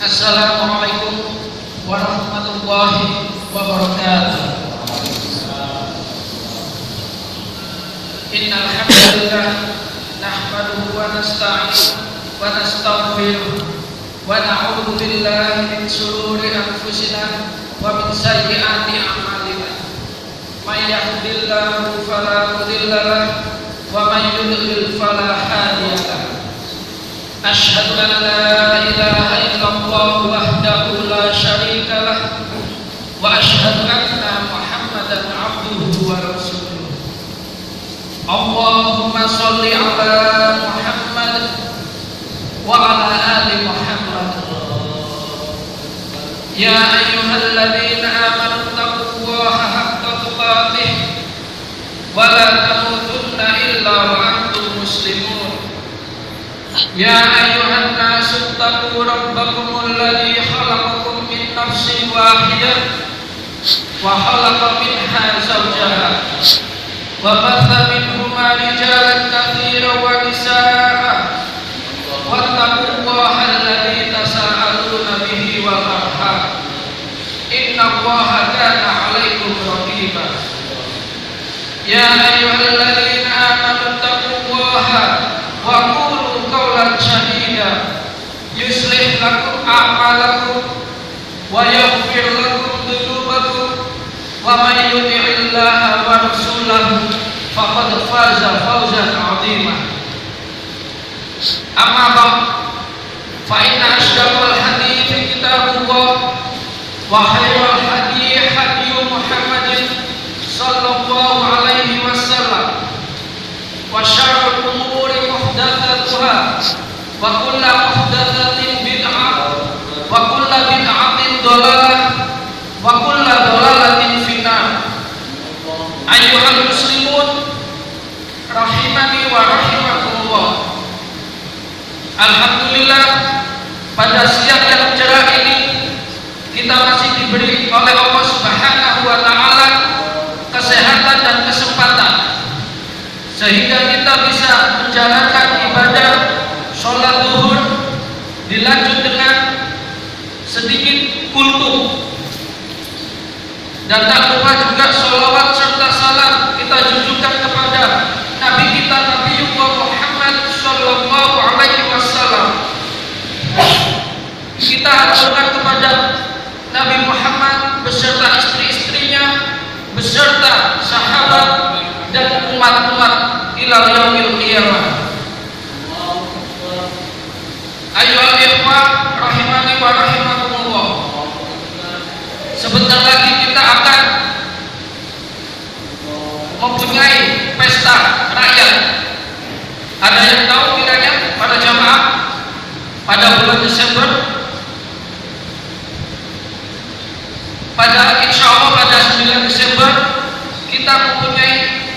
Assalamualaikum warahmatullahi wabarakatuh. Innal hamdalillah nahmaduhu wa nasta'inuhu wa nastaghfiruh wa na'udzu billahi min shururi anfusina wa min sayyiati a'malina. May yahdihillahu fala mudilla lahu wa may yudlil fala hadiya lahu. Asyhadu an la ilaha illallah wahdahu la syarika lah wa asyhadu anna Muhammadan abduhu wa rasuluh. Allahumma shalli ala Muhammad wa ala ali Muhammad. Ya ayyuhalladzina amanu taqullaha haqqa tuqatih wa la tamutunna illa wa antum muslimun. Ya ayyuhan nasu taqu rabbakumul ladzi khalaqakum min nafsin wahidah wa khalaqa minha zawjaha wa batha minhuma rijalan katsiran wa nisaa'a wattaqullaha alladzi tasaaluna bihi wal arham innallaha kana 'alaikum raqiba. Ya ayyuhalladzina amanu taqullaha wa qulu qawlan sadida yuslih lakum a'malakum wa yaghfir lakum dhunubakum wa may yuti'illaha wa rasulahu faqad faza fawzan 'azima. Amma ba'd, fa inna ashdaqal hadithi kitabullah wa khairal hadi hadi Muhammadin sallallahu alaihi wasallam wa syarrul umuri muhdatsatuha wa kullu muhdatsatin bid'ah wa kullu bid'atin dhalalah wa kullu dhalalatin finnar. Ayyuhal muslimun rahimani wa rahimakumullah. Alhamdulillah, pada siang yang cerah ini kita masih diberi oleh Allah Subhanahu wa taala kesehatan dan kesempatan sehingga kita bisa menjalankan ibadah sholat zuhur, dilanjut dengan sedikit kultum, dan tak lupa juga sholawat serta salam kita junjukkan kepada Nabi kita Nabiullah Muhammad sallallahu alaihi wasallam. Kita haturkan kepada Nabi Muhammad beserta istri-istrinya, beserta sahabat dan umat-umat ila yaumil qiyamah. Ayyuhal ikhwah rahimani wa rahimakumullah. Sebentar lagi kita akan mempunyai pesta rakyat. Ada yang tahu kiranya para jamaah pada bulan Desember, pada insyaallah pada 9 Desember kita mempunyai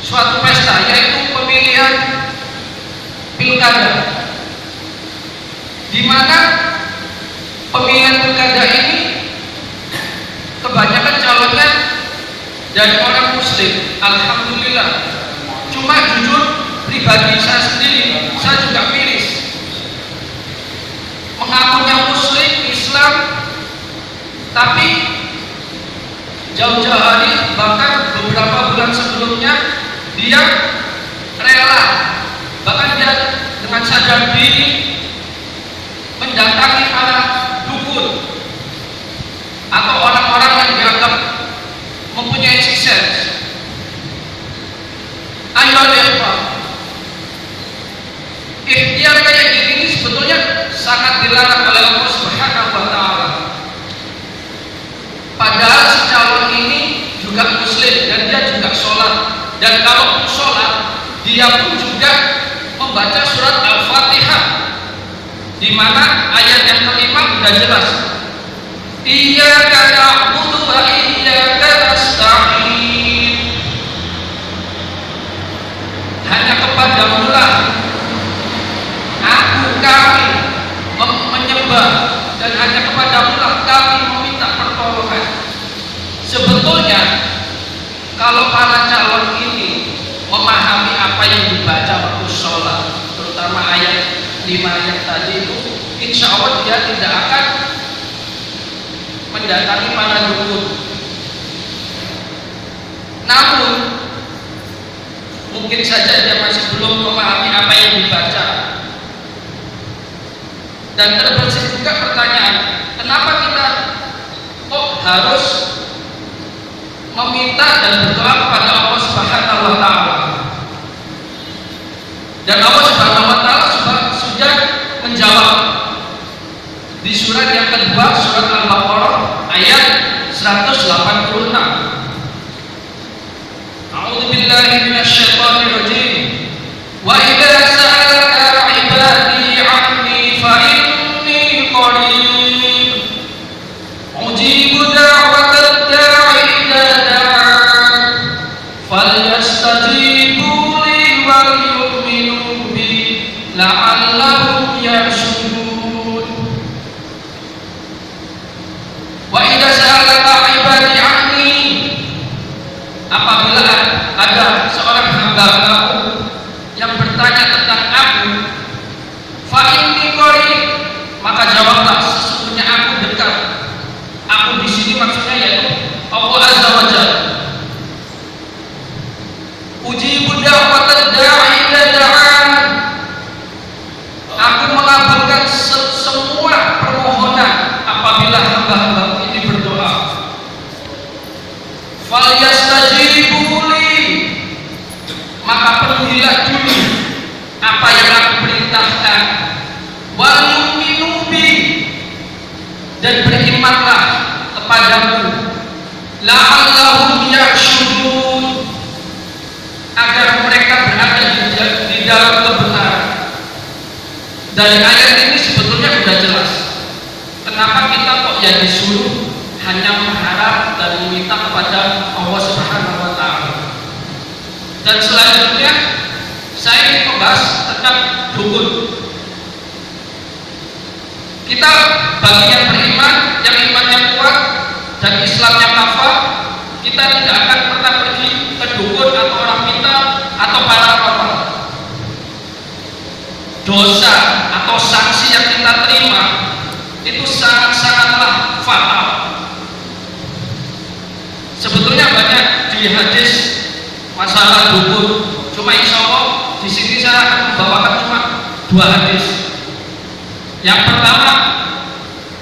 suatu pesta, yaitu pemilihan pilkada, di mana pemilihan pilkada ini kebanyakan calonnya dari orang muslim. Alhamdulillah. Cuma jujur pribadi saya sendiri, saya juga miris mengakunya muslim Islam, tapi jauh-jauh hari bahkan beberapa bulan sebelumnya dia rela, bahkan dia dengan sadar diri mendatangi para dukun atau orang-orang yang dianggap mempunyai sukses. Ayo lihat, ikhtiar kayak gini sebetulnya sangat dilarang oleh Allah Subhanahu wa taala. Padahal si calon ini juga muslim dan dia juga sholat, dan kalau sholat dia pun juga membaca surat Al-Fatihah, di mana ayat yang kelima sudah jelas, iyyaka na'budu wa iyyaka nasta'in. Hanya kepadamu lah kami menyembah, dan hanya kepadamu lah kami meminta pertolongan. Sebetulnya kalau para calon ini memahami apa yang dibaca waktu sholat, terutama ayat 5 ayat tadi itu insya Allah dia tidak akan mendatangi para dukun. Namun mungkin saja dia masih belum memahami apa yang dibaca. Dan terbersih juga pertanyaan, kenapa kita kok harus meminta dan berdoa kepada Allah Subhanahu wa taala? Dan Allah Subhanahu wa taala sudah menjawab di surat yang kedua, surat Al-Baqarah ayat 186. A'udzu billahi minasyaitonir rajim. Wa idza sa'alaka 'ibadi 'anni fa inni qarib. Ujibu da'watad da'i idza da'an. Falyastajibu li wal yu'minu bi la'allahum yarshudun. Wa idza sa'alaka 'ibadi 'anni, apabila ada seorang hamba-Mu yang bertanya tentang Aku, fa inni qarib, maka jawablah sesungguhnya Aku dekat. Aku di sini maksudnya yaitu Allah Azza wa Jalla. Ujibu da'watad da'i idza da'an, Aku mengabulkan semua permohonan apabila hamba-Hamba-Mu ini berdoa. Falyastajibu li, maka penuhilah dulu apa yang Aku perintahkan. Wal yu'minu bi, dan berimanlah kepadamu. La'allahum yarshudun, agar mereka berada di dalam kebenaran. Dari ayat ini sebetulnya sudah jelas kenapa kita kok yang disuruh hanya mengharap dan meminta kepada Allah Subhanahu wa taala. Dan selanjutnya saya ingin membahas tentang dukun. Kita bagi yang beriman, yang imannya kuat dan Islamnya kafah, kita tidak akan pernah pergi ke dukun atau orang pintar atau paranormal. Dosa atau sanksi yang kita terima itu sangat-sangatlah fatal. Sebetulnya banyak di hadis masalah dukun, cuma insya Allah di sini saya akan membawakan cuma 2 hadis. Yang pertama,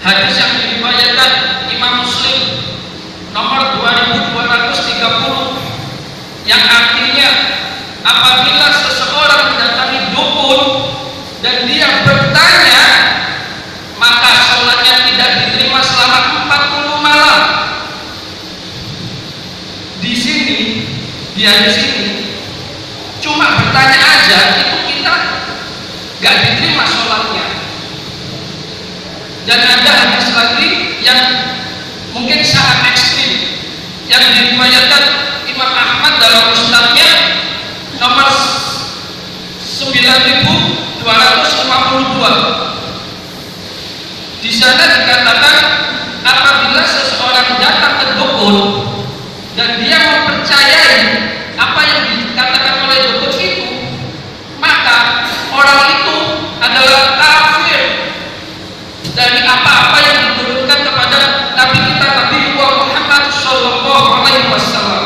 hadis yang diriwayatkan Imam Muslim nomor 2230, yang artinya apabila seseorang mendatangi dukun dan dia bertanya, maka sholatnya tidak diterima selama 40 malam. Di sini cuma bertanya aja itu kita gak diterima sholatnya. Dan ada hadis lagi yang mungkin sangat ekstrim yang diriwayatkan Imam Ahmad dalam musnadnya nomor 9252. Di sana dikatakan apabila seseorang datang ke dukun dan dia mempercayai apa yang dikatakan oleh dukun itu, maka orang itu adalah kafir dari apa-apa yang diturunkan kepada Nabi kita Nabi Muhammad sallallahu alaihi wasallam.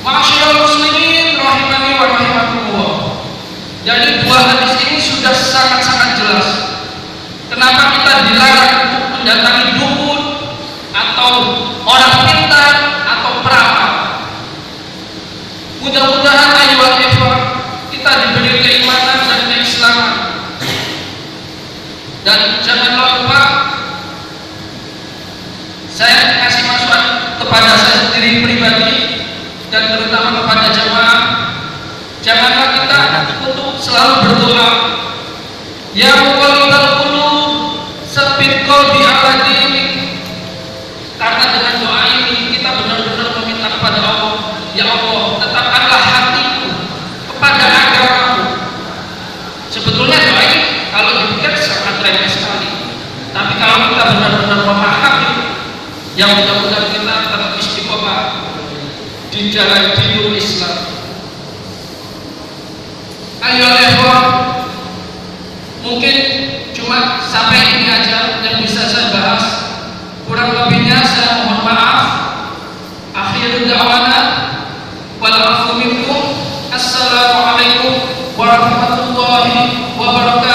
Ma'asyiral muslimin rahimani wa rahimakumullah. Jadi 2 hadis ini sudah sangat-sangat jelas kenapa kita dilarang untuk mendatangi dukun atau orang pintar atau peramal. Mudah-mudahan ayyuhal ikhwah kita diberi keimanan dan keislaman. Dan jangan lupa saya kasih masukan kepada saya sendiri pribadi dan terutama kepada jemaah, janganlah kita untuk selalu berdoa, ya muqallibal qulub tsabbit qalbi ala dinik. Karena dengan doa ini kita benar-benar meminta kepada Allah, ya Allah, tetapkanlah hatiku kepada agamamu. Sebetulnya doa ini kalau dipikir sangat remeh sekali, tapi kalau kita benar-benar memahami, yang mudah-mudahan kita tetap istiqomah di jalan dinul Islam. Ayo ikhwan, mungkin Mungkin cuma sampai ini aja yang bisa saya bahas. Kurang lebihnya saya mohon maaf. Akhirul da'wana wal 'afwu minkum. Assalamualaikum warahmatullahi wabarakatuh.